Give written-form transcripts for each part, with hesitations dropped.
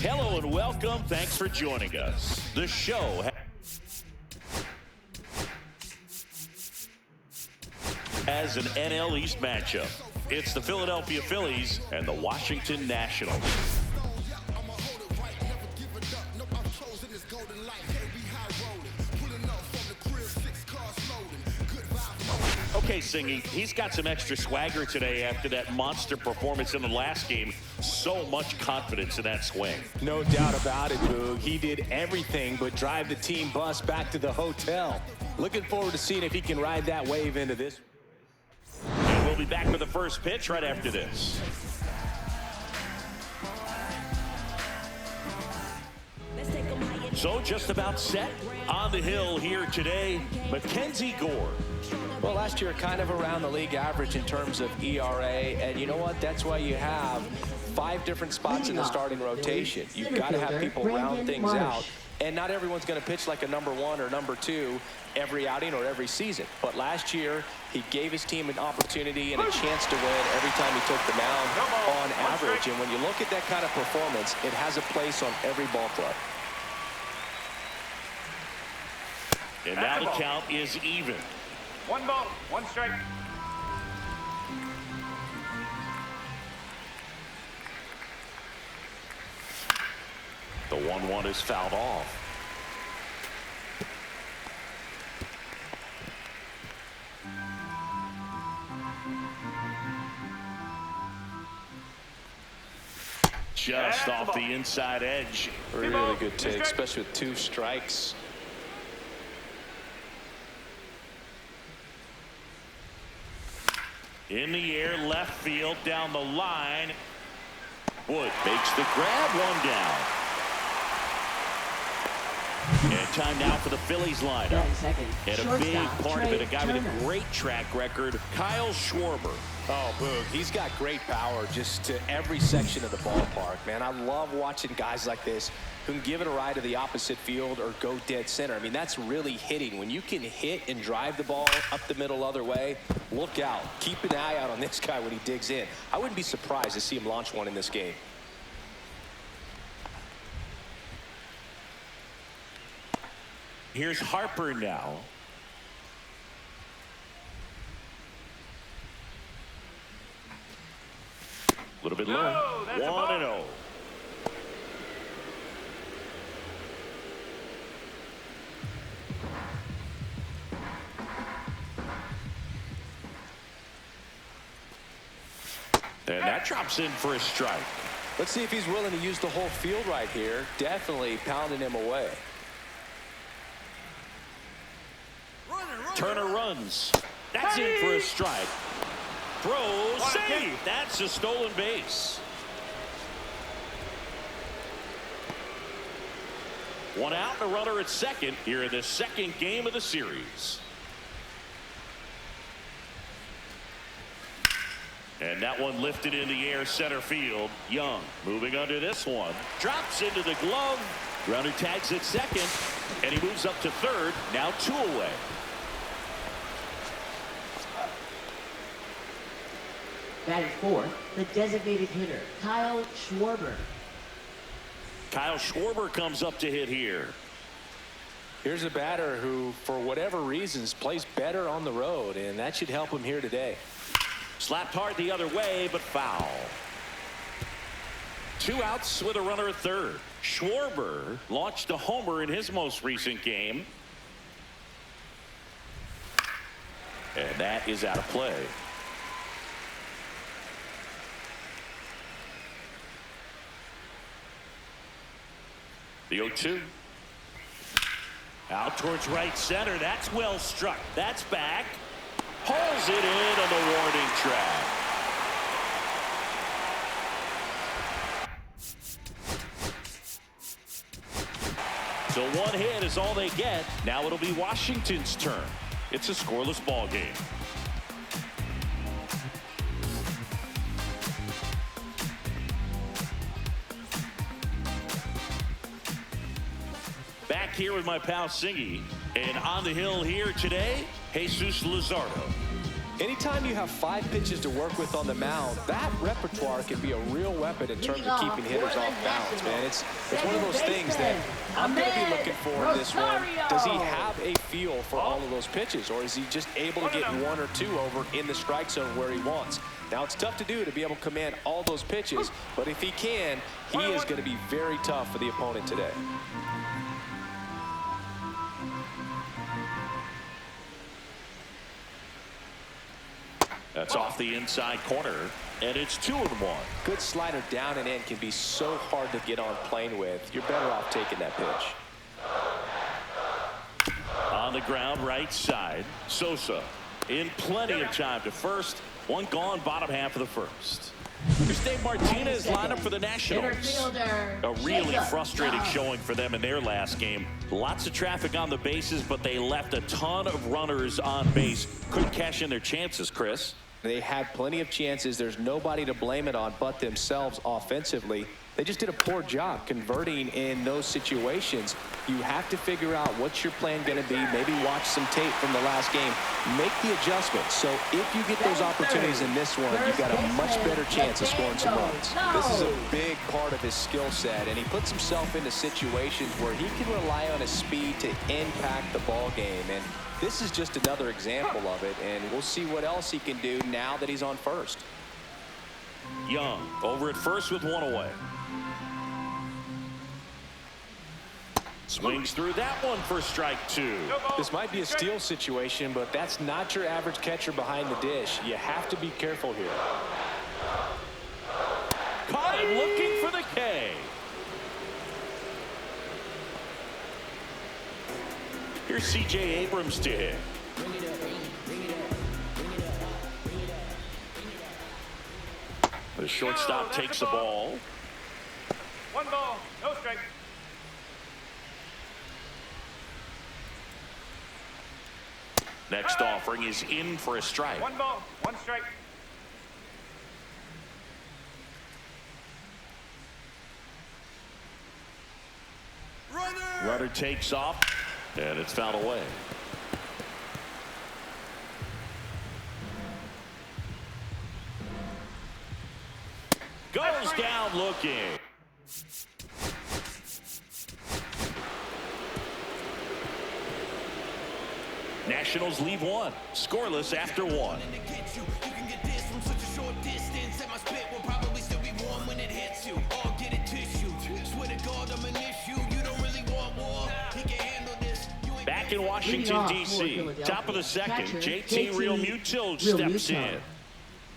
Hello and welcome. Thanks for joining us. The show has an NL East matchup. It's the Philadelphia Phillies and the Washington Nationals. Okay, Singy, he's got some extra swagger today after that monster performance in the last game. So much confidence in that swing. No doubt about it, Boog. He did everything but drive the team bus back to the hotel. Looking forward to seeing if he can ride that wave into this. And we'll be back with the first pitch right after this. So just about set on the hill here today, Mackenzie Gore. Well, last year kind of around the league average in terms of ERA, and you know what? That's why you have 5 different spots in the starting rotation. You've got to have people round things out, and not everyone's going to pitch like a number 1 or number 2 every outing or every season. But last year, he gave his team an opportunity and a chance to win every time he took the mound on average. And when you look at that kind of performance, it has a place on every ball club. And now the count is even. 1 ball, 1 strike. The 1-1 is fouled off. Just off the inside edge. Really good take, especially with 2 strikes. In the air, left field, down the line. Wood makes the grab, 1 down. And time now for the Phillies lineup. And a big part of it, a guy with a great track record, Kyle Schwarber. Oh, Boog, he's got great power just to every section of the ballpark, man. I love watching guys like this who can give it a ride to the opposite field or go dead center. I mean, that's really hitting. When you can hit and drive the ball up the middle other way, look out. Keep an eye out on this guy when he digs in. I wouldn't be surprised to see him launch one in this game. Here's Harper now. A little bit low. 1-0. And that drops in for a strike. Let's see if he's willing to use the whole field right here. Definitely pounding him away. Turner runs. That's in for a strike. Throws, save. That's a stolen base. 1 out and a runner at second here in the second game of the series. And that one lifted in the air, center field. Young moving under this one. Drops into the glove. Runner tags at second. And he moves up to third. Now 2 away. Batting fourth, the designated hitter, Kyle Schwarber. Kyle Schwarber comes up to hit here. Here's a batter who, for whatever reasons, plays better on the road, and that should help him here today. Slapped hard the other way, but foul. 2 outs with a runner at third. Schwarber launched a homer in his most recent game. And that is out of play. The 0-2. Out towards right center. That's well struck. That's back. Pulls it in on the warning track. So 1 hit is all they get. Now it'll be Washington's turn. It's a scoreless ball game. Back here with my pal Singy, and on the hill here today, Jesus Luzardo. Anytime you have 5 pitches to work with on the mound, that repertoire can be a real weapon in terms of keeping hitters off balance, man. It's one of those things that I'm going to be looking for in this one. Does he have a feel for all of those pitches, or is he just able to get 1 or 2 over in the strike zone where he wants? Now, it's tough to do to be able to command all those pitches, but if he can, he is going to be very tough for the opponent today. That's off the inside corner, and it's 2-1. Good slider down and in can be so hard to get on plane with. You're better off taking that pitch. On the ground, right side, Sosa in plenty of time to first. 1 gone, bottom half of the first. Here's Dave Martinez lined up for the Nationals. A really frustrating showing for them in their last game. Lots of traffic on the bases, but they left a ton of runners on base. Couldn't cash in their chances, Chris. They had plenty of chances. There's nobody to blame it on but themselves offensively. They just did a poor job converting in those situations. You have to figure out what's your plan going to be. Maybe watch some tape from the last game. Make the adjustment. So if you get those opportunities in this one, you've got a much better chance of scoring some runs. This is a big part of his skill set, and he puts himself into situations where he can rely on his speed to impact the ball game. And this is just another example of it, and we'll see what else he can do now that he's on first. Young over at first with 1 away. Swings through that one for strike 2. This might be a steal situation, but that's not your average catcher behind the dish. You have to be careful here. Caught him looking for the K. Here's C.J. Abrams to hit. The shortstop takes the ball. 1 ball, no strike. Next offering is in for a strike. 1 ball, 1 strike. Runner takes off, and it's fouled away. Goes down looking. Nationals leave 1, scoreless after 1. Back in Washington, D.C., top of the second, JT Realmuto steps in.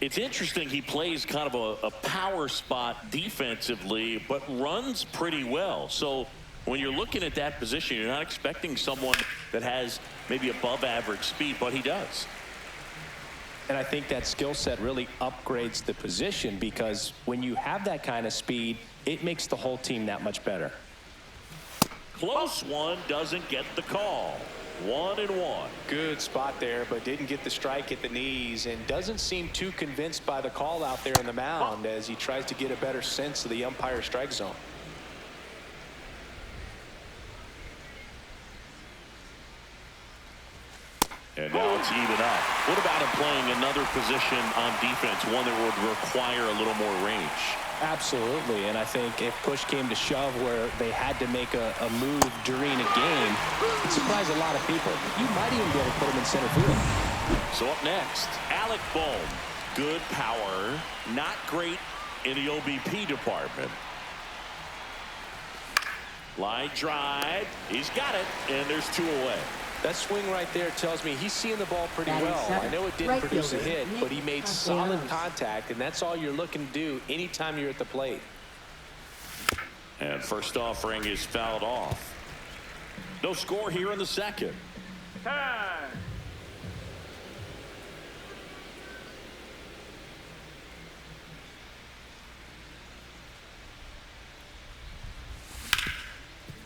It's interesting, he plays kind of a power spot defensively, but runs pretty well. So when you're looking at that position, you're not expecting someone that has maybe above average speed, but he does. And I think that skill set really upgrades the position, because when you have that kind of speed, it makes the whole team that much better. Close one, doesn't get the call. 1-1. Good spot there, but didn't get the strike at the knees, and doesn't seem too convinced by the call out there in the mound as he tries to get a better sense of the umpire strike zone. And now it's even up. What about him playing another position on defense, one that would require a little more range? Absolutely, and I think if push came to shove where they had to make a move during a game, it surprised a lot of people. You might even be able to put him in center field. So up next, Alec Bohm. Good power, not great in the OBP department. Line drive, he's got it, and there's 2 away. That swing right there tells me he's seeing the ball pretty well. I know it didn't produce a hit, but he made solid contact, and that's all you're looking to do anytime you're at the plate. And first offering is fouled off. No score here in the second. Time.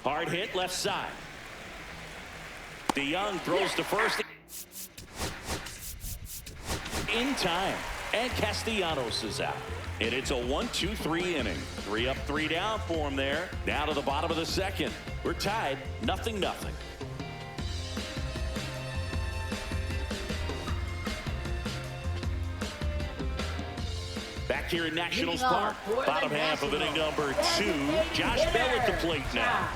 Hard hit left side. DeYoung throws to first in time, and Castellanos is out. And it's a 1-2-3 inning. 3 up, 3 down for him there. Now to the bottom of the second. We're tied, 0-0. Back here in Nationals Park, bottom half of inning number 2. Josh Bell at the plate now.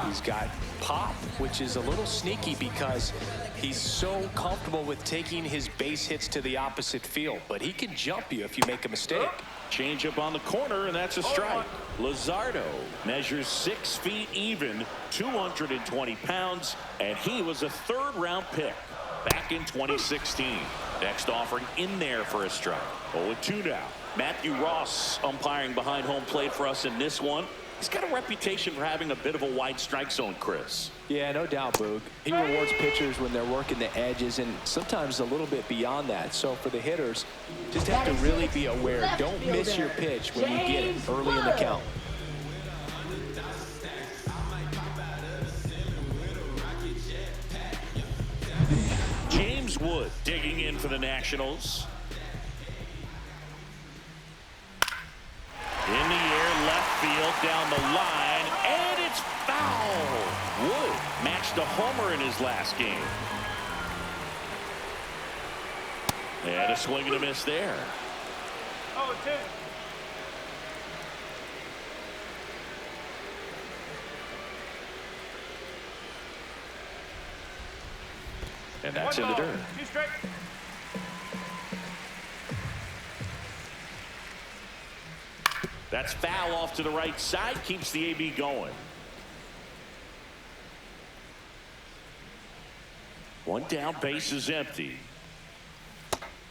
He's got pop, which is a little sneaky because he's so comfortable with taking his base hits to the opposite field. But he can jump you if you make a mistake. Change up on the corner, and that's a strike. Luzardo measures 6 feet even, 220 pounds, and he was a third-round pick back in 2016. Next offering in there for a strike. 0-2 now. Matthew Ross umpiring behind home plate for us in this one. He's got a reputation for having a bit of a wide strike zone, Chris. Yeah, no doubt, Boog. He rewards pitchers when they're working the edges and sometimes a little bit beyond that. So for the hitters, just have to really be aware. Don't miss your pitch when you get it early in the count. James Wood digging in for the Nationals. In the air, left field, down the line, and it's foul. Wood matched a homer in his last game. And a swing and a miss there. 0-2. And that's in the dirt. 2 strike. That's foul off to the right side, keeps the AB going. One down, base is empty.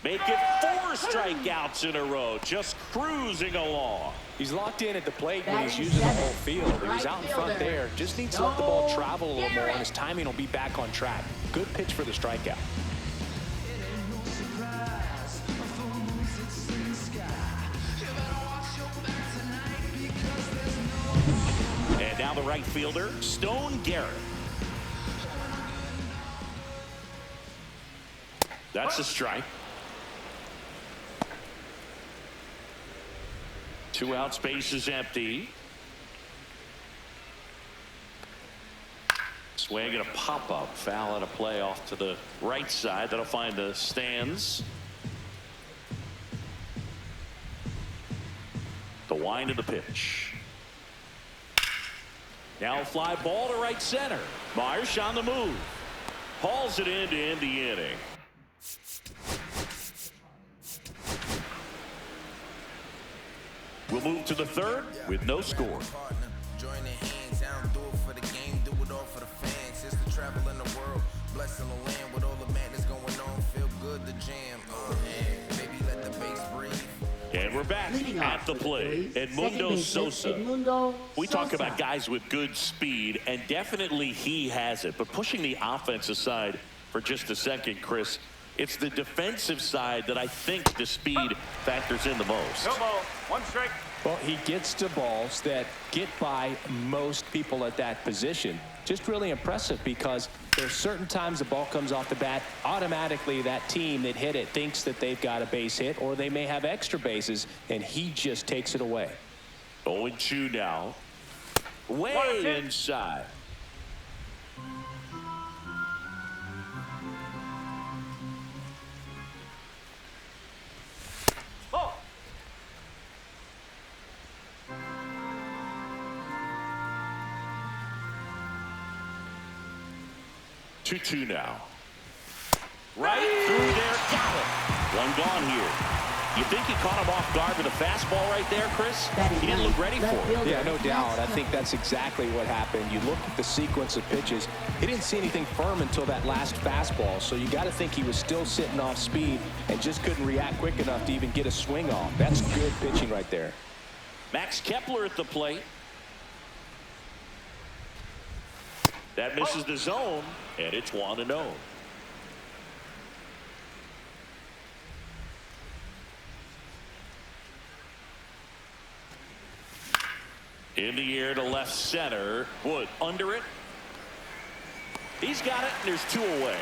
Make it 4 strikeouts in a row, just cruising along. He's locked in at the plate when he's using the whole field. He's out in front there. Just needs to let the ball travel a little more, and his timing will be back on track. Good pitch for the strikeout. And now the right fielder, Stone Garrett. That's a strike. 2 out, space is empty. Swing and a pop-up. Foul and a play off to the right side. That'll find the stands. The wind of the pitch. Now a fly ball to right center. Marsh on the move. Hauls it in to end the inning. We'll move to the third with no score. Join the hands, I don't do it for the game, do it all for the fans. It's the travel in the world, blessing the land with all the madness going on. Feel good to jam, and maybe let the bass breathe. And we're back at the plate. Edmundo Sosa. We talk about guys with good speed, and definitely he has it. But pushing the offense aside for just a second, Chris, it's the defensive side that I think the speed factors in the most. No ball. 1 strike. Well, he gets to balls that get by most people at that position. Just really impressive because there's certain times the ball comes off the bat, automatically that team that hit it thinks that they've got a base hit, or they may have extra bases, and he just takes it away. 0-2 now. Way inside. Ball. 2-2 now. Right through there, got it. 1 gone here. You think he caught him off guard with a fastball right there, Chris? He didn't look ready for it. Yeah, no doubt. I think that's exactly what happened. You look at the sequence of pitches. He didn't see anything firm until that last fastball, so you got to think he was still sitting off speed and just couldn't react quick enough to even get a swing off. That's good pitching right there. Max Kepler at the plate. That misses the zone, and it's 1-0. In the air to left center. Wood under it. He's got it, and there's 2 away.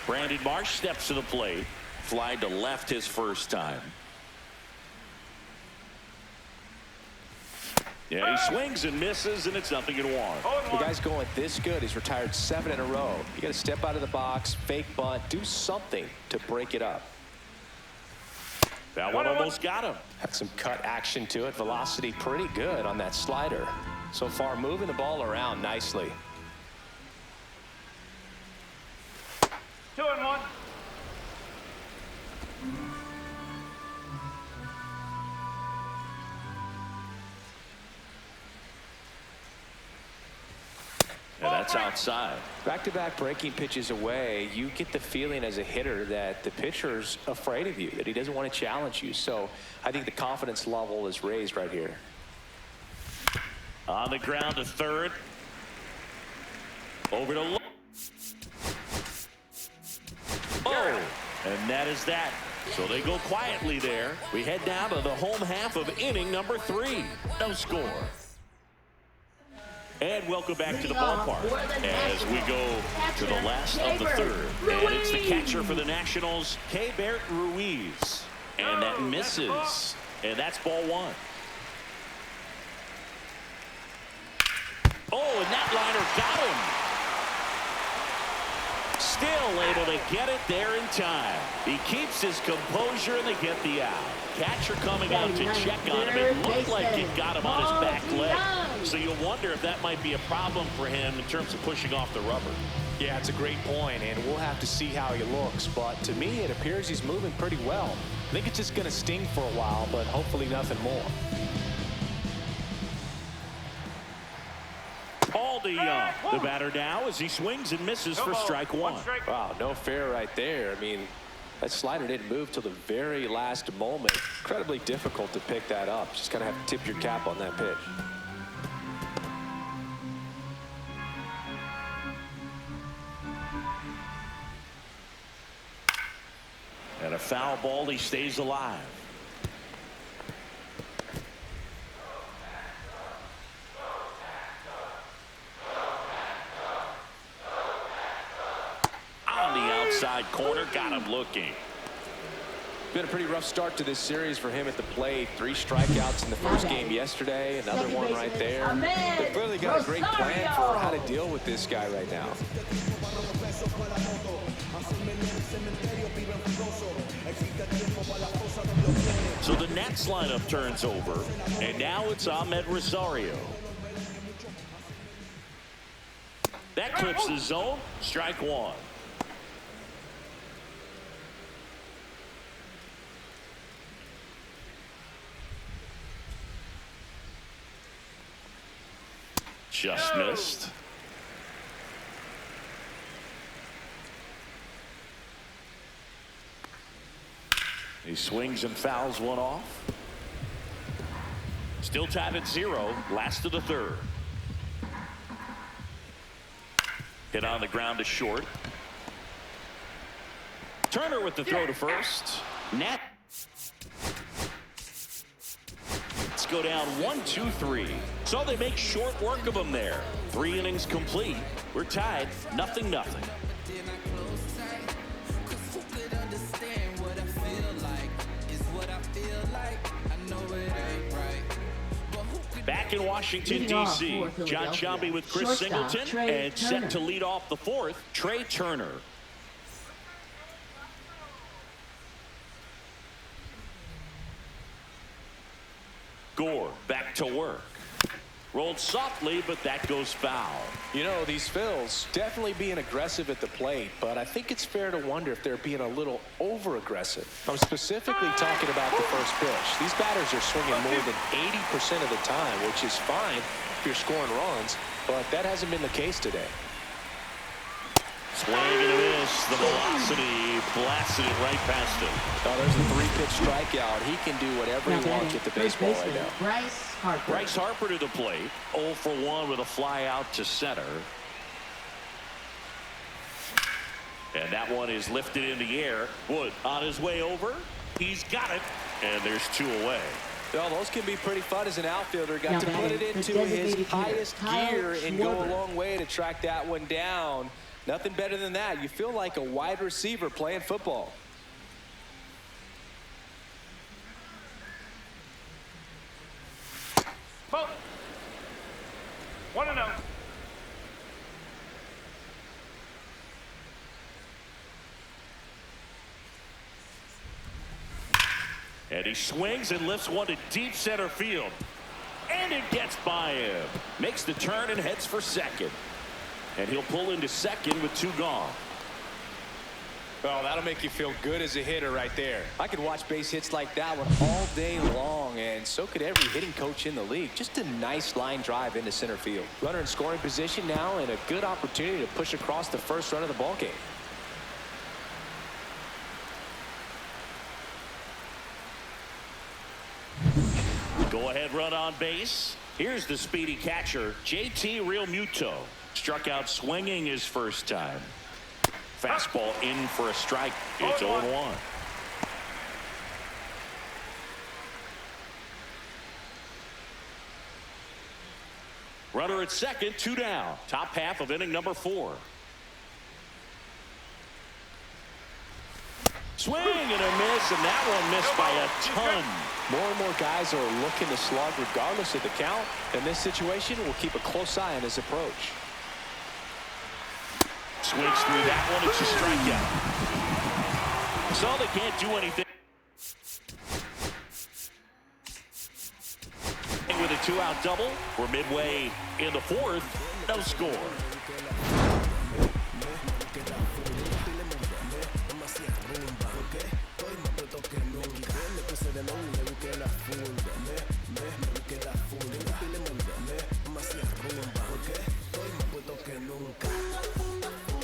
Brandon Marsh steps to the plate. Fly to left his first time. Yeah, he swings and misses, and it's 0-1. The guy's going this good. He's retired 7 in a row. You got to step out of the box, fake bunt, do something to break it up. That one almost got him. Had some cut action to it. Velocity pretty good on that slider. So far, moving the ball around nicely. 2-1. And that's outside. Back-to-back breaking pitches away, you get the feeling as a hitter that the pitcher's afraid of you, that he doesn't want to challenge you. So I think the confidence level is raised right here. On the ground to third. Over to oh, and that is that. So they go quietly there. We head down to the home half of inning number 3. No score. And welcome back to the ballpark as we go to the last of the third. And it's the catcher for the Nationals, Keibert Ruiz. And that misses. And that's ball 1. Oh, and that liner got him. Still able to get it there in time. He keeps his composure and they get the out. Catcher coming out to check on him. It looked like it got him on his back leg. So you'll wonder if that might be a problem for him in terms of pushing off the rubber. Yeah, it's a great point, and we'll have to see how he looks. But to me, it appears he's moving pretty well. I think it's just going to sting for a while, but hopefully nothing more. Paul DeYoung, the batter now as he swings and misses for strike 1. Wow, no fair right there. I mean, that slider didn't move till the very last moment. Incredibly difficult to pick that up. Just kind of have to tip your cap on that pitch. And a foul ball, he stays alive. On the outside corner, got him looking. Been a pretty rough start to this series for him at the plate. 3 strikeouts in the first game yesterday. Another one right there. They've clearly got a great plan for how to deal with this guy right now. So the Nats lineup turns over, and now it's Ahmed Rosario. That clips the zone. Strike 1. Just missed. He swings and fouls one off. Still tied at 0. Last of the third. Hit on the ground to short. Turner with the throw to first. Net. Let's go down 1-2-3. So they make short work of him there. 3 innings complete. We're tied 0-0. Back in Washington, D.C., John Shelby with Chris Singleton, and set to lead off the 4th, Trey Turner. Gore back to work. Rolled softly, but that goes foul. You know, these Phils definitely being aggressive at the plate, but I think it's fair to wonder if they're being a little over-aggressive. I'm specifically talking about the first pitch. These batters are swinging more than 80% of the time, which is fine if you're scoring runs, but that hasn't been the case today. Swing and a miss. The velocity blasted it right past him. Oh, there's a 3-pitch strikeout. He can do whatever he wants with the baseball right now. Bryce Harper to the plate. 0 for 1 with a fly out to center. And that one is lifted in the air. Wood on his way over. He's got it. And there's 2 away. Well, those can be pretty fun as an outfielder. Got to put it into his highest gear and go a long way to track that one down. Nothing better than that. You feel like a wide receiver playing football. Ball. 1-0. And he swings and lifts one to deep center field. And it gets by him. Makes the turn and heads for second. And he'll pull into second with 2 gone. Well, that'll make you feel good as a hitter right there. I could watch base hits like that one all day long, and so could every hitting coach in the league. Just a nice line drive into center field. Runner in scoring position now, and a good opportunity to push across the first run of the ball game. Go ahead run on base. Here's the speedy catcher, JT Realmuto. Struck out swinging his first time. Fastball in for a strike. It's 0-1. Runner at second, 2 down. Top half of inning number 4. Swing and a miss, and that one missed by a ton. More and more guys are looking to slug regardless of the count. In this situation, we'll keep a close eye on his approach. Swings through that one. It's a strikeout. So they can't do anything. With a 2-out double, we're midway in the 4th. No score.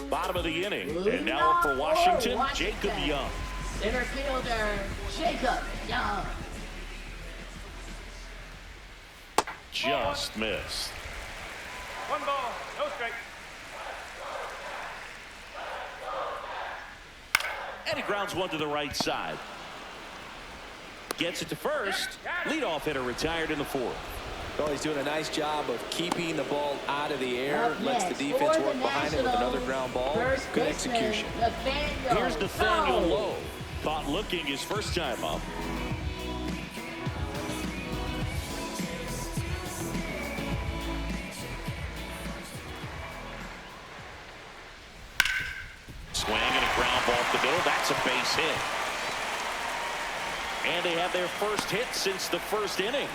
Bottom of the inning, and now for Washington, Jacob Young. Center fielder, Jacob Young. Just missed. 1 ball, no strike. And he grounds one to the right side. Gets it to first. Leadoff hitter retired in the 4th. Well, he's doing a nice job of keeping the ball out of the air. Lets the defense work behind it with another ground ball. Good execution. Here's Nathaniel Lowe. Caught looking his first time up. Swing and a ground ball up the middle. That's a base hit. And they have their first hit since the first inning.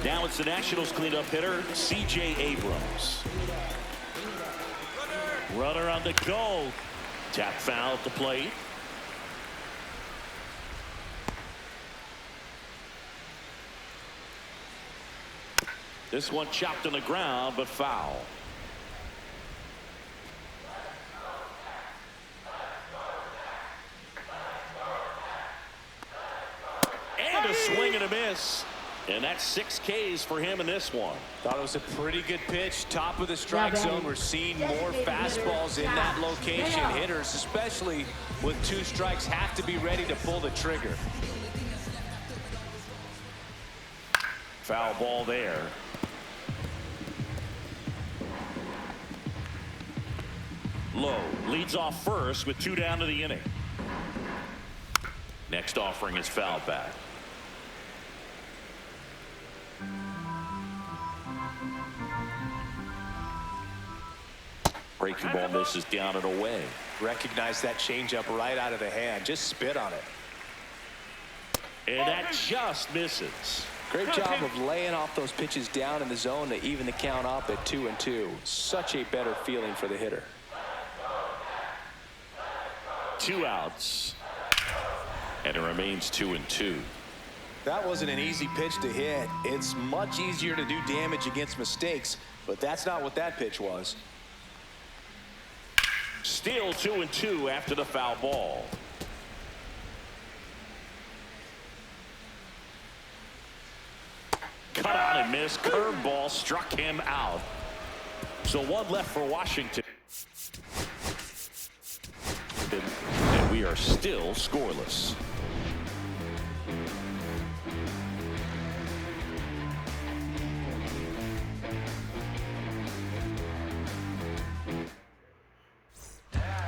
Now it's the Nationals cleanup hitter, C.J. Abrams. Runner on the go. Tap foul at the plate. This one chopped on the ground, but foul. And a swing and a miss. And that's 6 Ks for him in this one. Thought it was a pretty good pitch. Top of the strike zone. We're seeing more fastballs in that location. Hitters, especially with 2 strikes, have to be ready to pull the trigger. Foul ball there. Lowe leads off first with 2 down to the inning. Next offering is foul back. Breaking ball misses down and away. Recognize that changeup right out of the hand. Just spit on it. And that just misses. Great job of laying off those pitches down in the zone to even the count up at 2-2. Such a better feeling for the hitter. 2 outs. And it remains 2-2. That wasn't an easy pitch to hit. It's much easier to do damage against mistakes, but that's not what that pitch was. Still 2-2 after the foul ball. Cut on and miss. Curveball struck him out. So 1 left for Washington. And we are still scoreless.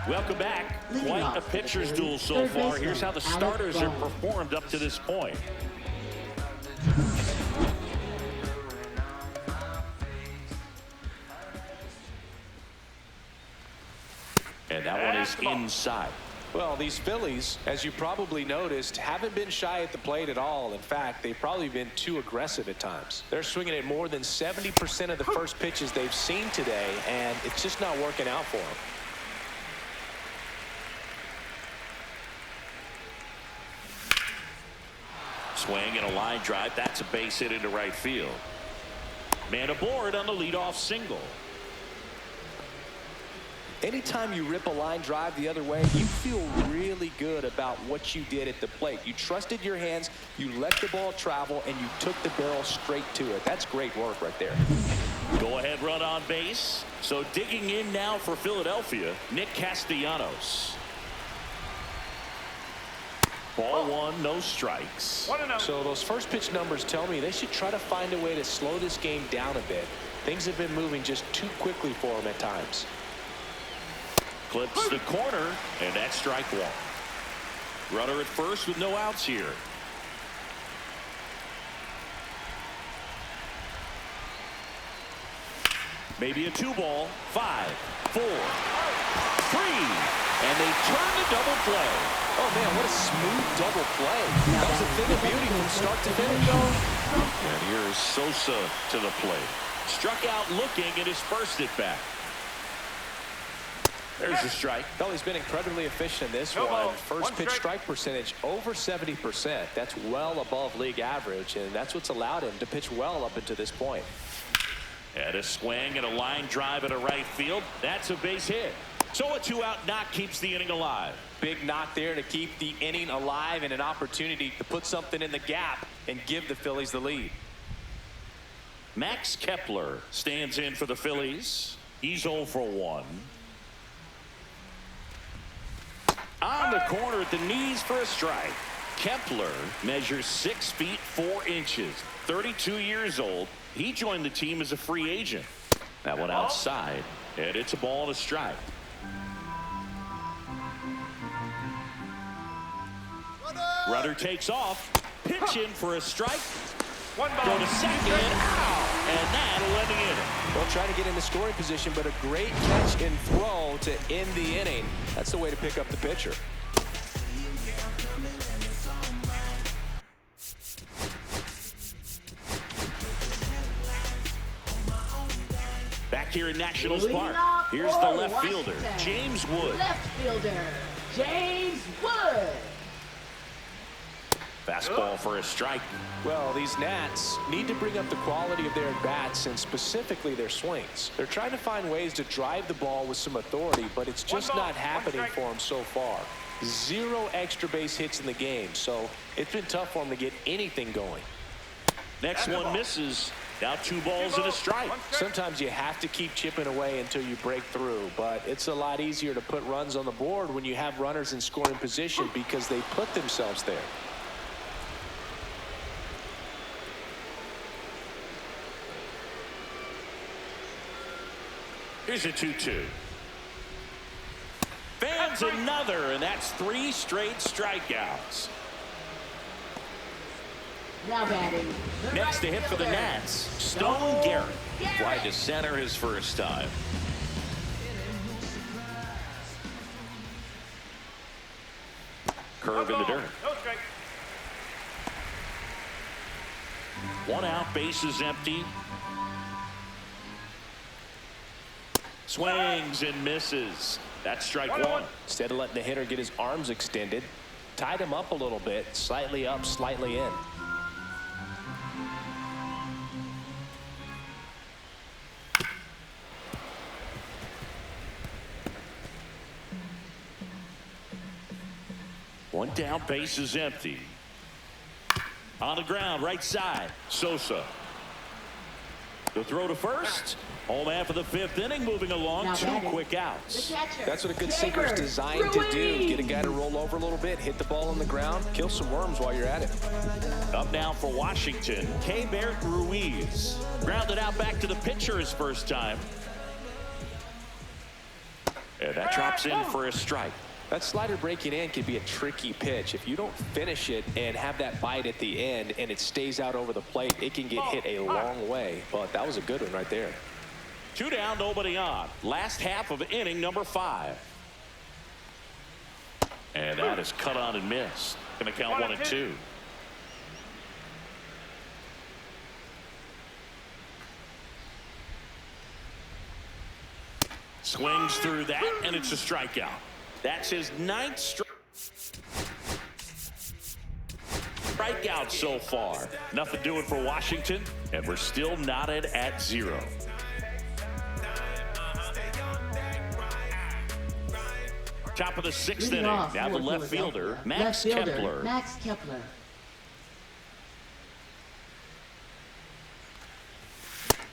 Welcome back. Quite a pitcher's duel so far. Here's how the starters have performed up to this point. And that one is inside. Well, these Phillies, as you probably noticed, haven't been shy at the plate at all. In fact, they've probably been too aggressive at times. They're swinging at more than 70% of the first pitches they've seen today, and it's just not working out for them. Swing and a line drive. That's a base hit into right field. Man aboard on the leadoff single. Anytime you rip a line drive the other way, you feel really good about what you did at the plate. You trusted your hands, you let the ball travel, and you took the barrel straight to it. That's great work right there. Go ahead run on base. So digging in now for Philadelphia, Nick Castellanos. Ball one, no strikes. So those first pitch numbers tell me they should try to find a way to slow this game down a bit. Things have been moving just too quickly for them at times. Clips the corner, and that's strike one. Runner at first with no outs here. Maybe a 2-ball. 5, 4, 3, and they turn the double play. Oh man, what a smooth double play. That was a thing of beauty from start to finish. And here's Sosa to the plate. Struck out looking and dispersed it back. There's the strike. Well, he's been incredibly efficient in this one. First pitch strike percentage over 70%. That's well above league average, and that's what's allowed him to pitch well up until this point. And a swing and a line drive into right field. That's a base hit. So a 2-out knock keeps the inning alive. Big knock there to keep the inning alive and an opportunity to put something in the gap and give the Phillies the lead. Max Kepler stands in for the Phillies. He's 0 for 1. On the corner at the knees for a strike. Kepler measures 6 feet 4 inches, 32 years old. He joined the team as a free agent. That one outside, and it's a ball and a strike. Runner takes off, pitch in for a strike. Go to second, and that'll end the inning. Well, trying to get into scoring position, but a great catch and throw to end the inning. That's the way to pick up the pitcher. Back here in Nationals Park, here's the left fielder, James Wood. Left fielder, James Wood. Fastball for a strike. Well, these Nats need to bring up the quality of their bats and specifically their swings. They're trying to find ways to drive the ball with some authority, but it's just not happening for them so far. 0 extra base hits in the game, so it's been tough for them to get anything going. Next one misses. Now 2 balls and a strike. Sometimes you have to keep chipping away until you break through, but it's a lot easier to put runs on the board when you have runners in scoring position because they put themselves there. Here's a 2-2. Fans another, and that's 3 straight strikeouts. Now batting. Next to hit for the Nats, Stone Garrett. Wide to center his first time. Curve in the dirt. 1 out, bases empty. Swings and misses. That's strike 1. Instead of letting the hitter get his arms extended, tied him up a little bit, slightly up, slightly in. One down, base is empty. On the ground, right side, Sosa. The throw to first. Home half of the 5th inning, moving along. Now 2 batting, quick outs. That's what a good sinker is designed to do. Get a guy to roll over a little bit, hit the ball on the ground, kill some worms while you're at it. Up now for Washington, Keibert Ruiz. Grounded out back to the pitcher his first time. And that drops in for a strike. That slider breaking in can be a tricky pitch. If you don't finish it and have that bite at the end and it stays out over the plate, it can get hit a long way. But that was a good one right there. 2 down, nobody on. Last half of inning number 5. And that is cut on and missed. Going to count 1-2. Swings through that, and it's a strikeout. That's his 9th strikeout so far. Nothing doing for Washington, and we're still knotted at 0. Top of the 6th inning. Now the left fielder, Max Kepler. Max Kepler.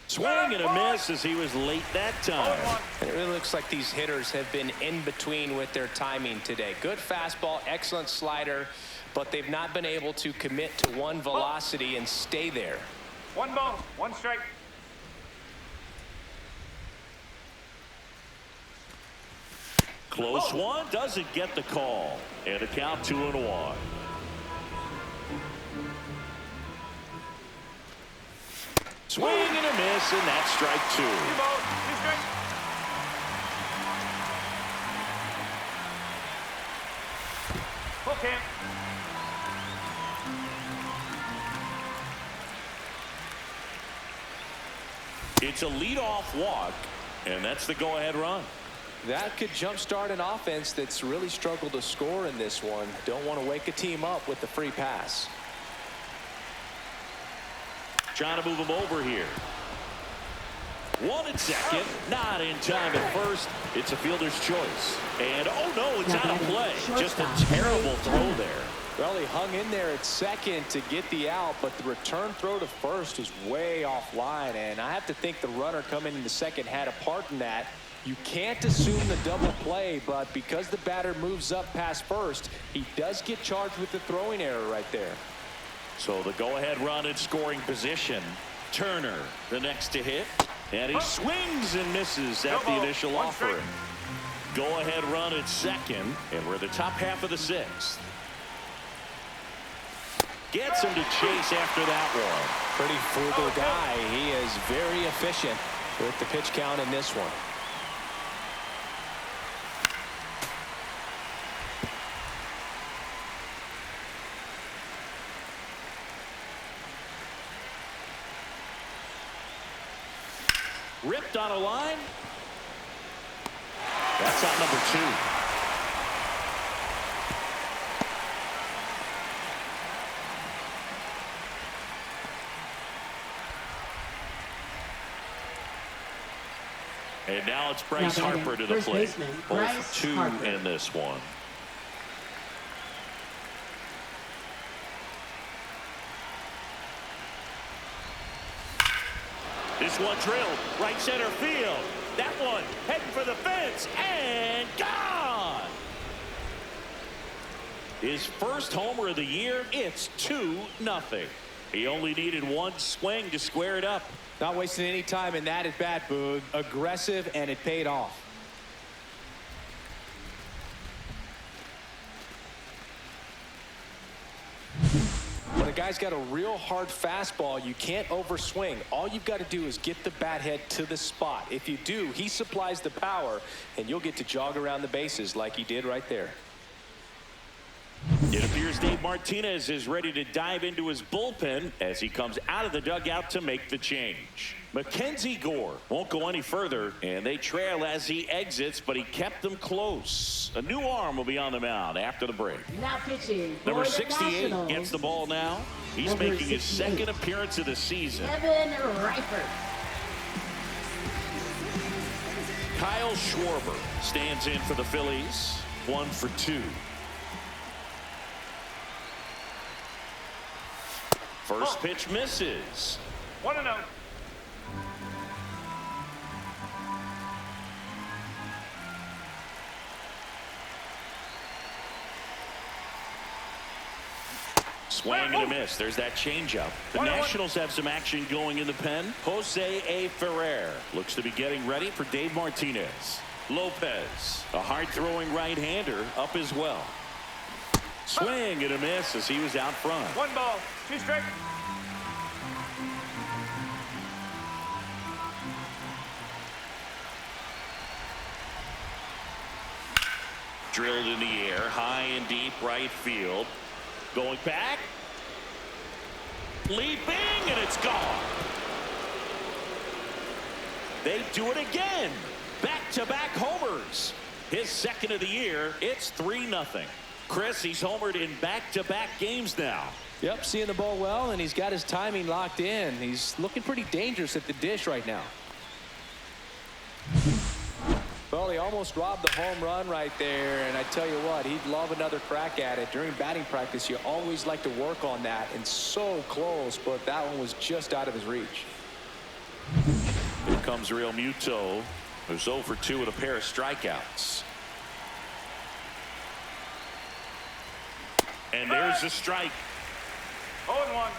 Swing and a miss as he was late that time. It really looks like these hitters have been in between with their timing today. Good fastball, excellent slider, but they've not been able to commit to one velocity and stay there. 1 ball, 1 strike. Close one, doesn't get the call. And a count 2-1. Swing and a miss, and that's strike 2. 2 balls, 2 strikes. Full camp. It's a leadoff walk, and that's the go-ahead run. That could jumpstart an offense that's really struggled to score in this one. Don't want to wake a team up with the free pass. Trying to move him over here. 1 at second, not in time at first. It's a fielder's choice. And oh no, it's out of play. Just a terrible throw there. Well, he hung in there at second to get the out, but the return throw to first was way offline. And I have to think the runner coming into second had a part in that. You can't assume the double play, but because the batter moves up past first, he does get charged with the throwing error right there. So the go-ahead run in scoring position. Turner, the next to hit. And he swings and misses at the initial offering. Go-ahead run at second, and we're at the top half of the 6th. Gets him to chase after that one. Pretty frugal guy. He is very efficient with the pitch count in this one. Ripped on a line. That's out number 2. And now it's Bryce Harper to the plate. 0 for 2 in this one. This one drilled right center field. That one heading for the fence and gone. His first homer of the year. It's 2-0. He only needed 1 swing to square it up. Not wasting any time in that at bat, Boog. Aggressive, and it paid off. When a guy's got a real hard fastball, you can't overswing. All you've got to do is get the bat head to the spot. If you do, he supplies the power, and you'll get to jog around the bases like he did right there. It appears Dave Martinez is ready to dive into his bullpen as he comes out of the dugout to make the change. Mackenzie Gore won't go any further, and they trail as he exits, but he kept them close. A new arm will be on the mound after the break. Now pitching. Number 68 gets the ball now. He's making his 2nd appearance of the season. Evan Reifert. Kyle Schwarber stands in for the Phillies. 1 for 2. First pitch misses. 1-0. Swing and a miss. There's that changeup. The Nationals have some action going in the pen. Jose A. Ferrer looks to be getting ready for Dave Martinez. Lopez, a hard-throwing right-hander, up as well. Swing and a miss as he was out front. 1 ball, 2 strikes. drilled in the air, high and deep right field. Going back. Leaping, and it's gone. They do it again. Back-to-back homers. His second of the year. It's 3-0. Chris, he's homered in back-to-back games now. Yep, seeing the ball well, and he's got his timing locked in. He's looking pretty dangerous at the dish right now. Well, he almost robbed the home run right there, and I tell you what, he'd love another crack at it. During batting practice, you always like to work on that, and so close, but that one was just out of his reach. Here comes Real Muto, who's 0 for 2 with a pair of strikeouts. And there's the strike. 0-1.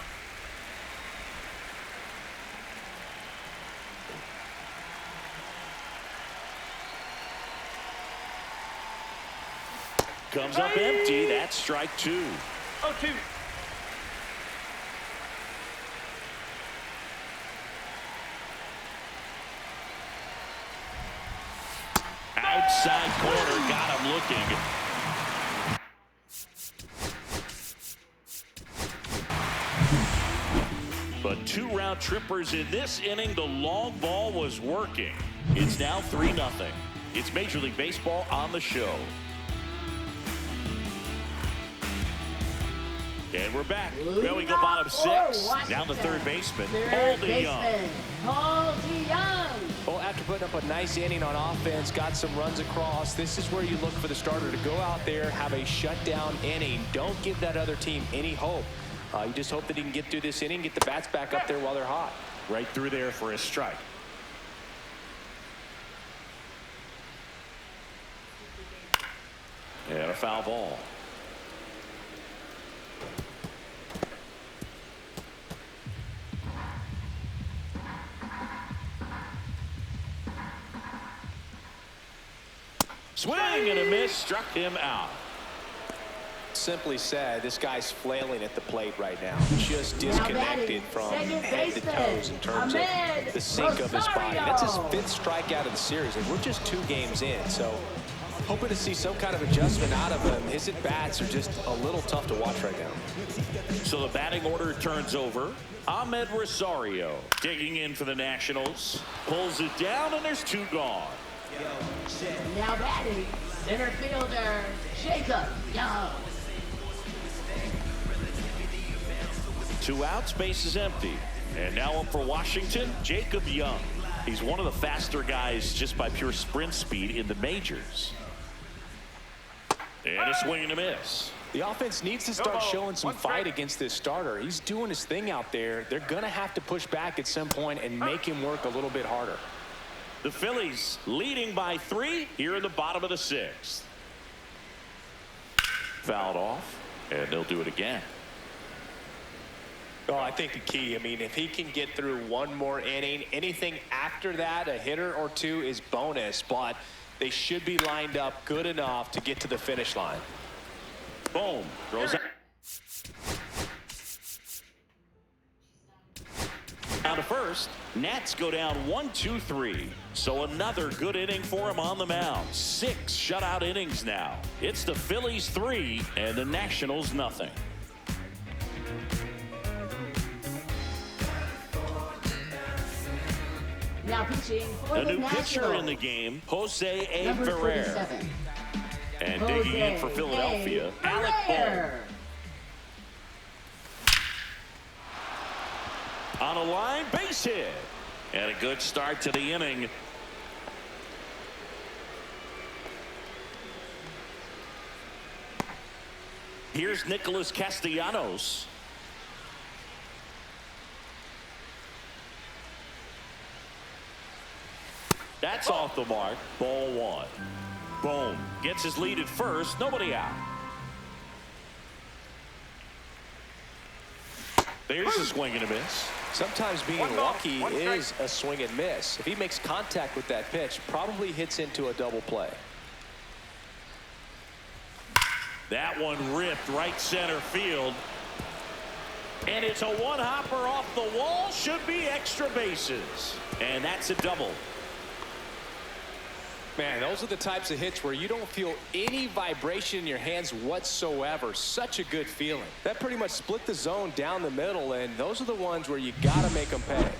Comes up empty. That's strike 2. 0-2. Outside corner, got him looking. But 2 round trippers in this inning. The long ball was working. It's now 3-0. It's Major League Baseball on the show. And we're back. There we go, bottom 6. Down to third baseman. Third Holding baseman, Holding Young. Well, after putting up a nice inning on offense, got some runs across, this is where you look for the starter to go out there, have a shutdown inning. Don't give that other team any hope. You just hope that he can get through this inning, get the bats back up there while they're hot. Right through there for a strike. And a foul ball. Swing and a miss, struck him out. Simply said, this guy's flailing at the plate right now. Just disconnected from head to toes in terms of the sink of his body. That's his 5th strikeout of the series, and we're just 2 games in. So hoping to see some kind of adjustment out of him. His at-bats are just a little tough to watch right now. So the batting order turns over. Ahmed Rosario digging in for the Nationals. Pulls it down, and there's 2 gone. Now batting, center fielder, Jacob Young. 2 outs, base is empty. And now up for Washington, Jacob Young. He's one of the faster guys just by pure sprint speed in the majors. And a swing and a miss. The offense needs to start showing some fight against this starter. He's doing his thing out there. They're going to have to push back at some point and make him work a little bit harder. The Phillies leading by 3 here in the bottom of the 6th. Fouled off, and they'll do it again. Well, I think the key, I mean, if he can get through 1 more inning, anything after that, a hitter or 2 is bonus, but they should be lined up good enough to get to the finish line. Boom. Throws out. Down to first. Nats go down 1-2-3. So another good inning for him on the mound. 6 shutout innings now. It's the Phillies 3 and the Nationals nothing. Now pitching for A the new Nationals. pitcher in the game, Jose A. Number Ferrer. 47. And digging in for Philadelphia, Alec Bohm. On a line, base hit. And a good start to the inning. Here's Nicholas Castellanos. That's off the mark. Ball 1. Boom. Gets his lead at first. Nobody out. There's a swing and a miss. Sometimes being lucky is a swing and miss. If he makes contact with that pitch, probably hits into a double play. That one ripped right center field. And it's a one-hopper off the wall. Should be extra bases. And that's a double. Man, those are the types of hits where you don't feel any vibration in your hands whatsoever. Such a good feeling. That pretty much split the zone down the middle, and those are the ones where you got to make them pay.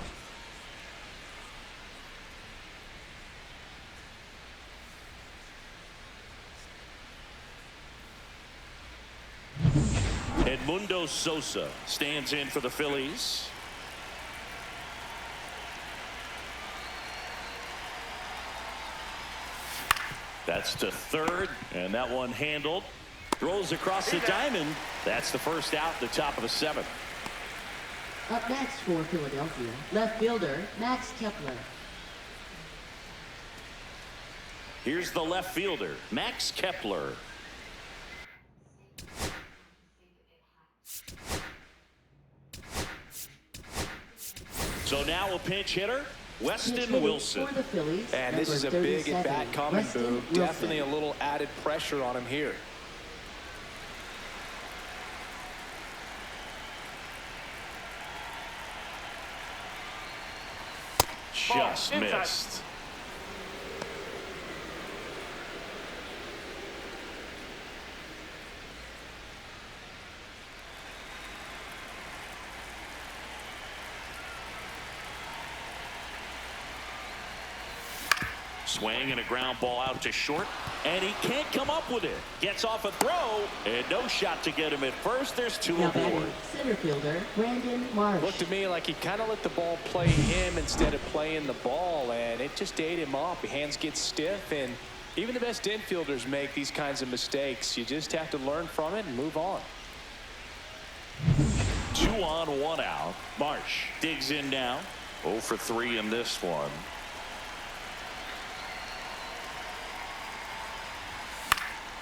Edmundo Sosa stands in for the Phillies. That's to third, and that one handled. Throws across the diamond. That's the first out at the top of the seventh. Up next for Philadelphia, left fielder Max Kepler. Here's the left fielder, Max Kepler. So now a pinch hitter, Weston Wilson. For the Phillies, And this is a big at-bat coming, Boo. Definitely a little added pressure on him here. Just missed. Swing and a ground ball out to short, and he can't come up with it. Gets off a throw, and no shot to get him at first. There's two aboard. Center fielder Brandon Marsh. Looked to me like he kind of let the ball play him instead of playing the ball, and it just ate him up. Hands get stiff, and even the best infielders make these kinds of mistakes. You just have to learn from it and move on. 2 on, 1 out. Marsh digs in now. 0 for 3 in this one.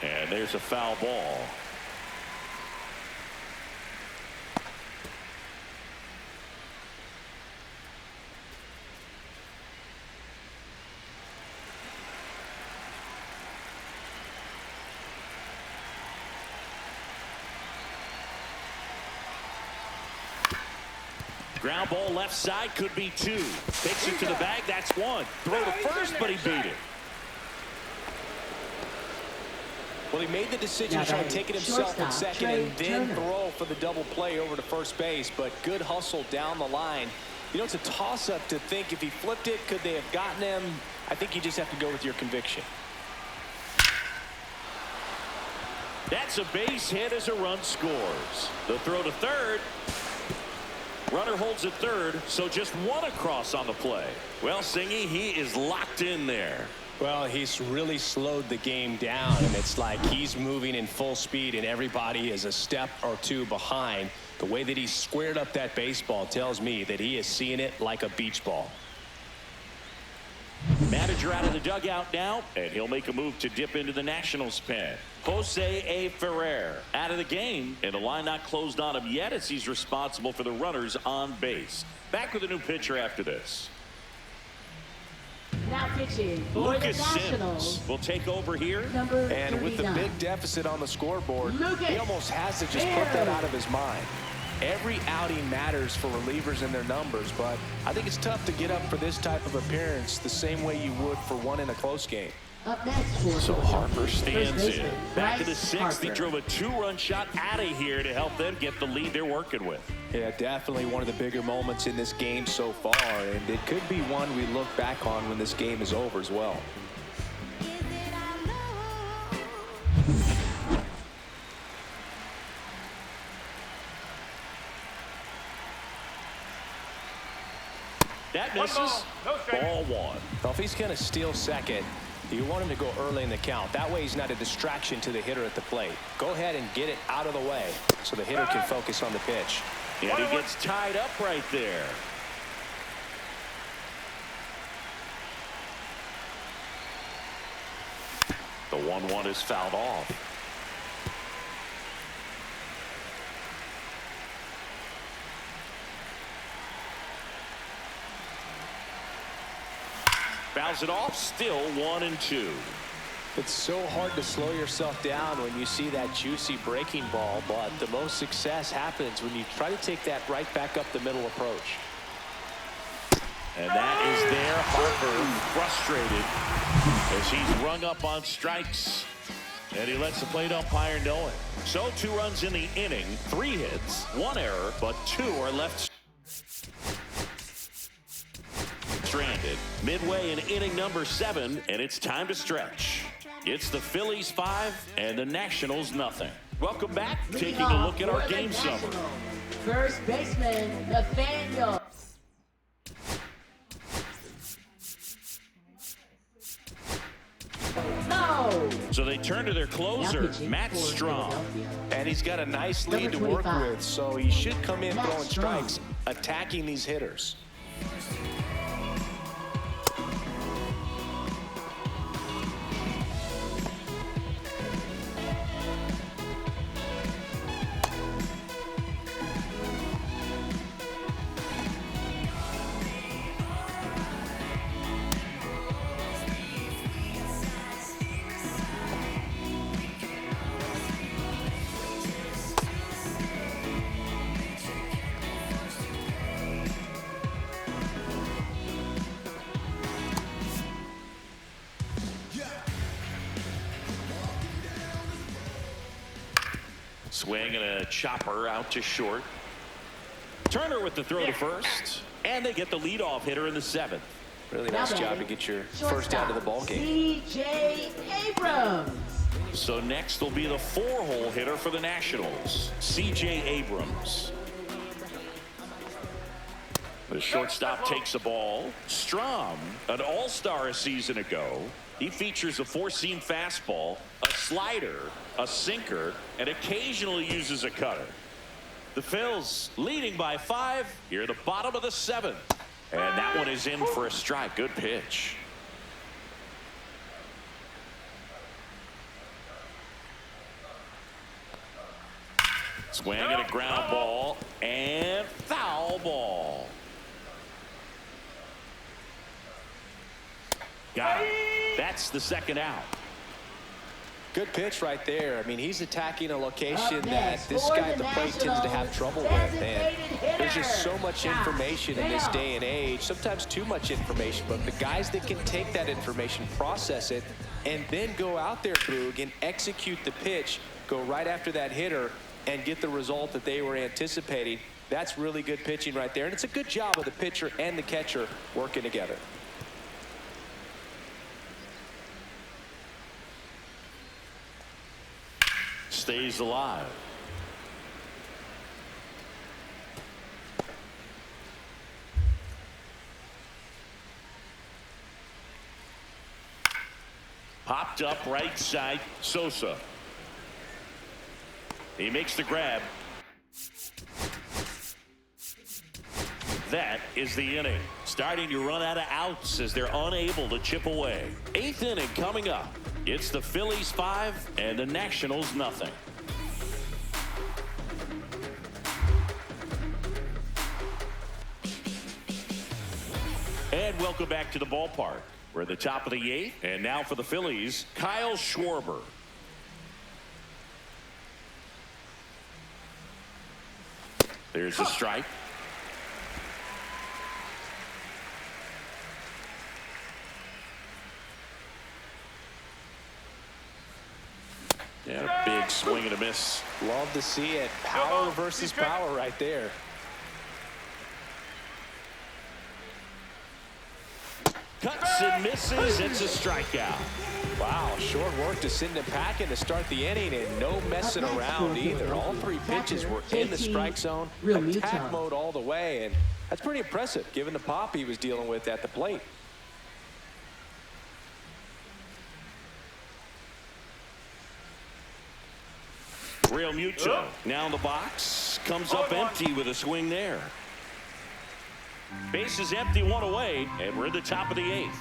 And there's a foul ball. Ground ball left side, could be 2. Takes it to the bag, that's 1. Throw to first, but he beat it. Well, he made the decision to try to take it himself in second and then throw for the double play over to first base, but good hustle down the line. You know, it's a toss-up to think if he flipped it, could they have gotten him? I think you just have to go with your conviction. That's a base hit as a run scores. The throw to third. Runner holds at third, so just 1 across on the play. Well, Singy, he is locked in there. Well, he's really slowed the game down, and it's like he's moving in full speed, and everybody is a step or 2 behind. The way that he squared up that baseball tells me that he is seeing it like a beach ball. Manager out of the dugout now, and he'll make a move to dip into the Nationals pen. Jose A. Ferrer out of the game, and the line not closed on him yet as he's responsible for the runners on base. Back with a new pitcher after this. Now pitching for Lucas the Nationals. Sims will take over here. Number And with the 39. big deficit on the scoreboard, Lucas he almost has to just put that out of his mind. Every outing matters for relievers and their numbers, but I think it's tough to get up for this type of appearance the same way you would for one in a close game. Up next for So Harper Philadelphia, stands first in. baseman Back to the Bryce 6th. He Harper. drove a 2-run shot out of here to help them get the lead they're working with. Yeah, definitely one of the bigger moments in this game so far, and it could be one we look back on when this game is over as well. That misses. No strike. Ball 1. Well, if he's going to steal second, you want him to go early in the count. That way he's not a distraction to the hitter at the plate. Go ahead and get it out of the way so the hitter can focus on the pitch. And he gets tied up right there. The 1-1 is fouled off. Fouls it off, still 1-2. It's so hard to slow yourself down when you see that juicy breaking ball, but the most success happens when you try to take that right back up the middle approach. And that is there. Harper frustrated as he's rung up on strikes. And he lets the plate umpire know it. So 2 runs in the inning, 3 hits, 1 error, but 2 are left stranded. Midway in inning number 7, and it's time to stretch. It's the Phillies 5 and the Nationals nothing. Welcome back. Taking a look at our game summary. First baseman, Nathaniel. No. So they turn to their closer, Matt Strong. And he's got a nice lead to work with, so he should come in throwing strikes, attacking these hitters. Swing and a chopper out to short. Turner with the throw to first. And they get the leadoff hitter in the 7th. Really nice job to get your first out of the ball game. C.J. Abrams. So next will be the 4-hole hitter for the Nationals, C.J. Abrams. The shortstop takes a ball. Strom, an all-star a season ago. He features a 4-seam fastball, a slider, a sinker, and occasionally uses a cutter. The Phils leading by 5 here at the bottom of the 7th. And that one is in for a strike. Good pitch. Swing and a ground ball and foul ball. Got it. That's the 2nd out. Good pitch right there. I mean, he's attacking a location that this guy at the plate tends to have trouble with. And there's just so much information in this day and age, sometimes too much information. But the guys that can take that information, process it, and then go out there, Boog, and execute the pitch, go right after that hitter, and get the result that they were anticipating, that's really good pitching right there. And it's a good job of the pitcher and the catcher working together. Stays alive. Popped up right side, Sosa. He makes the grab. That is the inning. Starting to run out of outs as they're unable to chip away. 8th inning coming up. It's the Phillies 5 and the Nationals nothing. And welcome back to the ballpark. We're at the top of the 8th. And now for the Phillies, Kyle Schwarber. There's a strike. Yeah, a big swing and a miss. Love to see it. Power versus power right there. Cuts and misses. It's a strikeout. Wow, short work to send him packing to start the inning, and no messing around either. All 3 pitches were in the strike zone, attack mode all the way, and that's pretty impressive given the pop he was dealing with at the plate. Real Muto now in the box, comes up empty with a swing there. Base is empty, 1 away, and we're at the top of the 8th.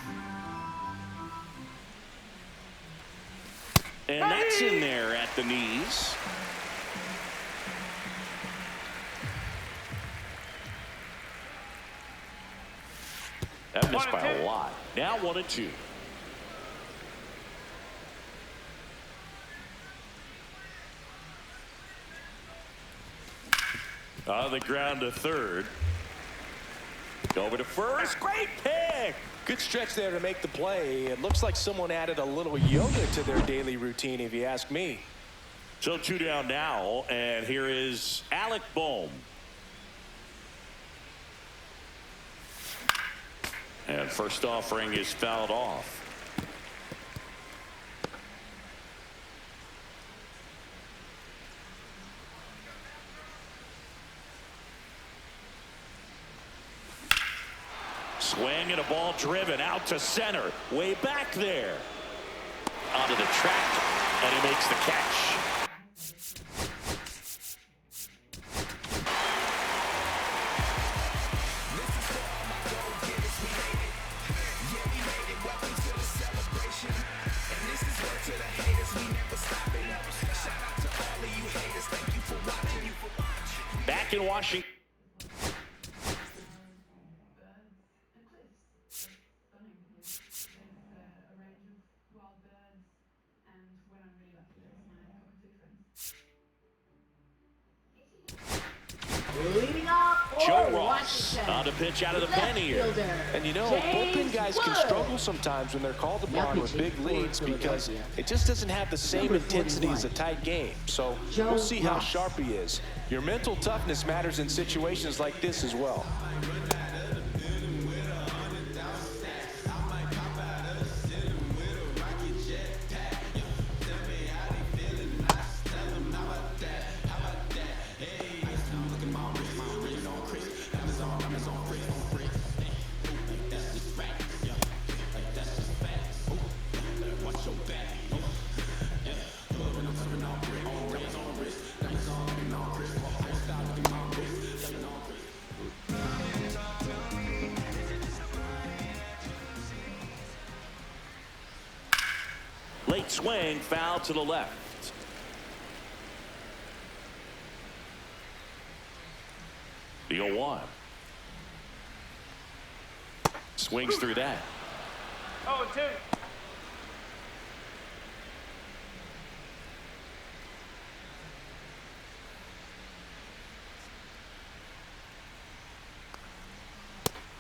And that's in there at the knees. That missed by a lot. Now 1-2. On the ground to third. Over to first. Great pick. Good stretch there to make the play. It looks like someone added a little yoga to their daily routine, if you ask me. So 2 down now, and here is Alec Bohm. And first offering is fouled off. Swing and a ball driven out to center. Way back there. Onto the track, and he makes the catch. Back in Washington. Leading off Joe for Ross Washington. on to pitch out of the pen here. Fielder, And you know, James bullpen guys can Wood. struggle sometimes when they're called upon with big leads because it just doesn't have the same Number intensity 41. as a tight game. So Joe we'll see how Ross. sharp he is. Your mental toughness matters in situations like this as well. Late swing, foul to the left. The 0-1. Swings through that. 0-2.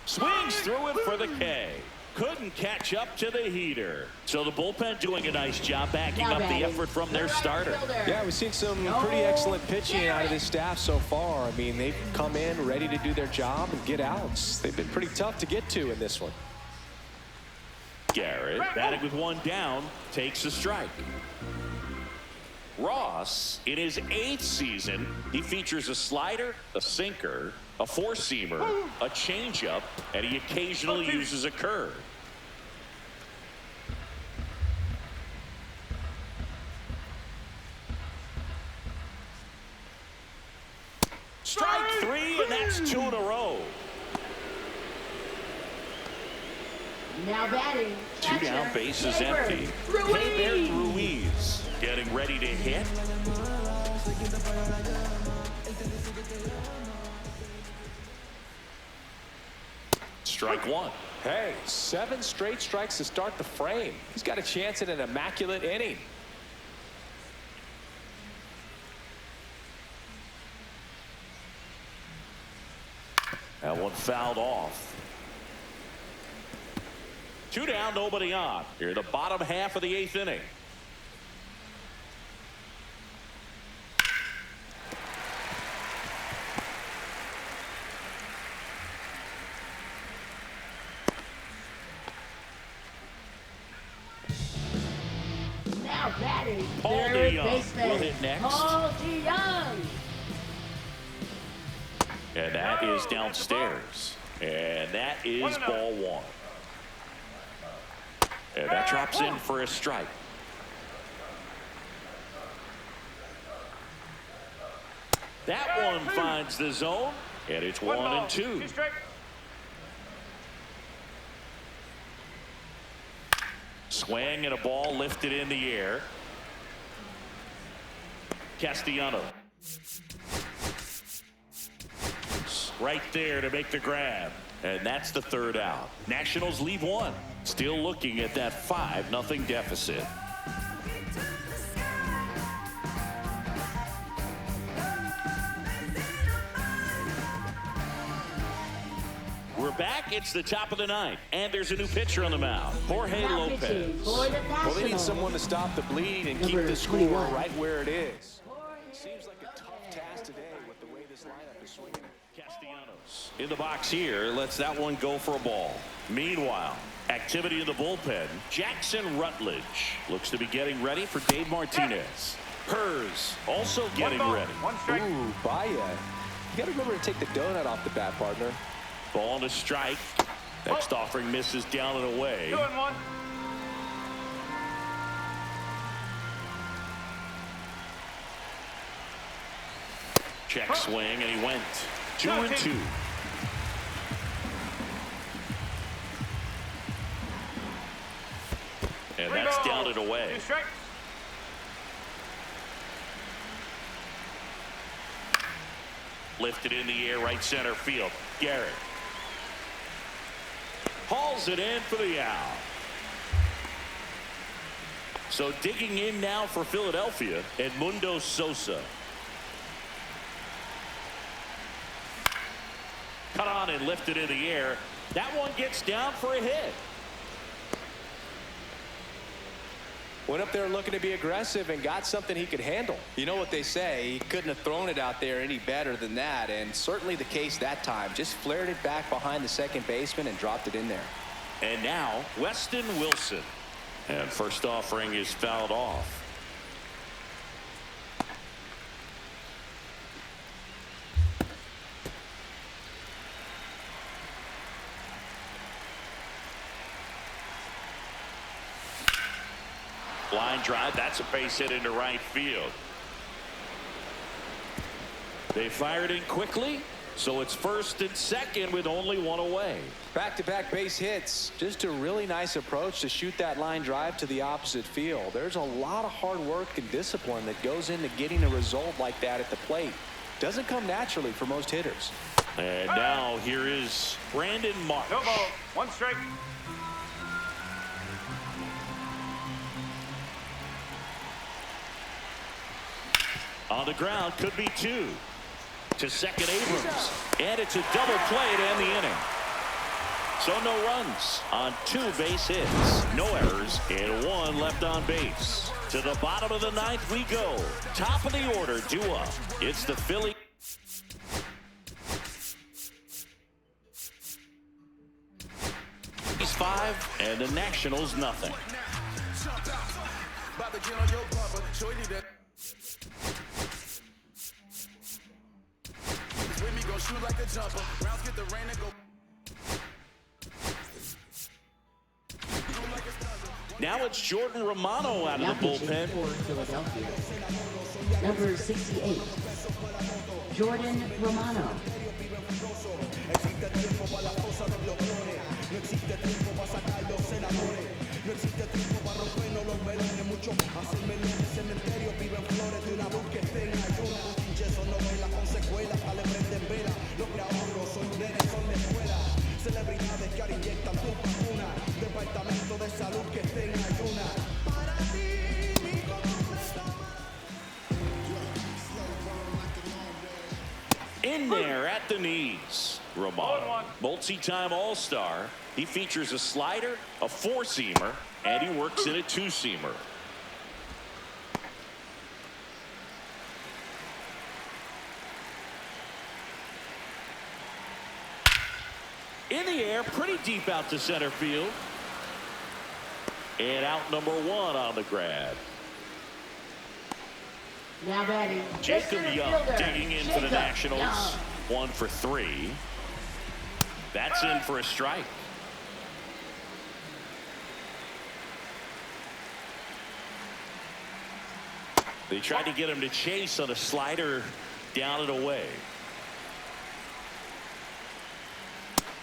Swings through it for the K. Couldn't catch up to the heater. So the bullpen doing a nice job backing Now up the batting, effort from their the right starter. fielder. Yeah, we've seen some pretty excellent pitching out of this staff so far. I mean, they've come in ready to do their job and get outs. They've been pretty tough to get to in this one. Garrett, batting with 1 down, takes a strike. Ross, in his 8th season, he features a slider, a sinker, a 4-seamer, a changeup, and he occasionally uses a curve. Strike 3, and that's 2 in a row. Now batting. 2 down, catcher, base is Faber empty. Ruiz. Faber Ruiz getting ready to hit. Strike 1. Hey, 7 straight strikes to start the frame. He's got a chance at an immaculate inning. That one fouled off. 2 down, nobody on. Here in the bottom half of the 8th inning. Now batting. Paul third DeYoung baseman, will hit next. Paul DeYoung. And that is downstairs. And that is ball 1. And that drops in for a strike. That one finds the zone, and it's 1-2. Swing and a ball lifted in the air. Castellano. Right there to make the grab. And that's the 3rd out. Nationals leave 1. Still looking at that 5-0 deficit. We're back. It's the top of the ninth, and there's a new pitcher on the mound, Jorge Now Lopez. pitching for the Well, they need Nationals. someone to stop the bleed and keep Number the score 21. right where it is. Seems like a tough task today with the way this lineup is swinging. Castellanos in the box here, lets that one go for a ball. Meanwhile, activity in the bullpen. Jackson Rutledge looks to be getting ready for Dave Martinez. Hers also getting One ball, ready. one strike. Ooh, Baya. You got to remember to take the donut off the bat, partner. Ball and a strike. Next offering misses down and away. 2-1. Check swing, and he went 2-2. And that's down and away. 2 strikes. Lifted in the air, right center field. Garrett hauls it in for the out. So digging in now for Philadelphia, Edmundo Sosa. Cut on and lifted in the air. That one gets down for a hit. Went up there looking to be aggressive and got something he could handle. You know what they say, he couldn't have thrown it out there any better than that, and certainly the case that time. Just flared it back behind the second baseman and dropped it in there. And now Weston Wilson. And first offering is fouled off. Line drive, that's a base hit into right field. They fired in quickly, so it's first and second with only one away. Back-to-back base hits. Just a really nice approach to shoot that line drive to the opposite field. There's a lot of hard work and discipline that goes into getting a result like that at the plate. Doesn't come naturally for most hitters. And now here is Brandon Marsh. No ball, 1 strike. On the ground, could be 2. To second, Abrams. And it's a double play to end the inning. So no runs on 2 base hits. No errors and 1 left on base. To the bottom of the ninth we go. Top of the order, due up. It's the Phillies. He's 5 and the Nationals nothing. Now it's Jordan Romano out Now of the pitching bullpen. for Philadelphia. Number 68, Jordan Romano. In there at the knees. Romano, multi-time All-Star. He features a slider, a 4-seamer, and he works in a 2-seamer. In the air, pretty deep out to center field. And out number 1 on the grab. Now batting, Jacob the Young fielder, digging in for the Jacob Nationals. Young. 1 for 3. That's in for a strike. They tried to get him to chase on a slider down and away.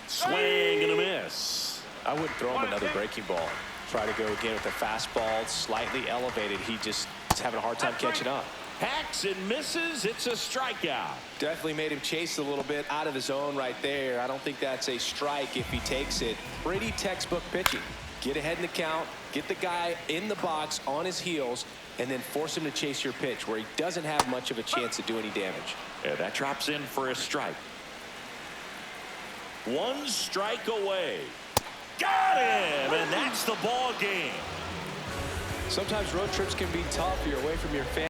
Swing and a miss. I wouldn't throw him another breaking ball. Try to go again with a fastball slightly elevated. He just is having a hard time catching up. Hacks and misses. It's a strikeout. Definitely made him chase a little bit out of his zone right there. I don't think that's a strike if he takes it. Pretty textbook pitching. Get ahead in the count, get the guy in the box on his heels, and then force him to chase your pitch where he doesn't have much of a chance to do any damage. Yeah, that drops in for a strike. One strike away. Got him, and that's the ball game. Sometimes road trips can be tough. You're away from your family.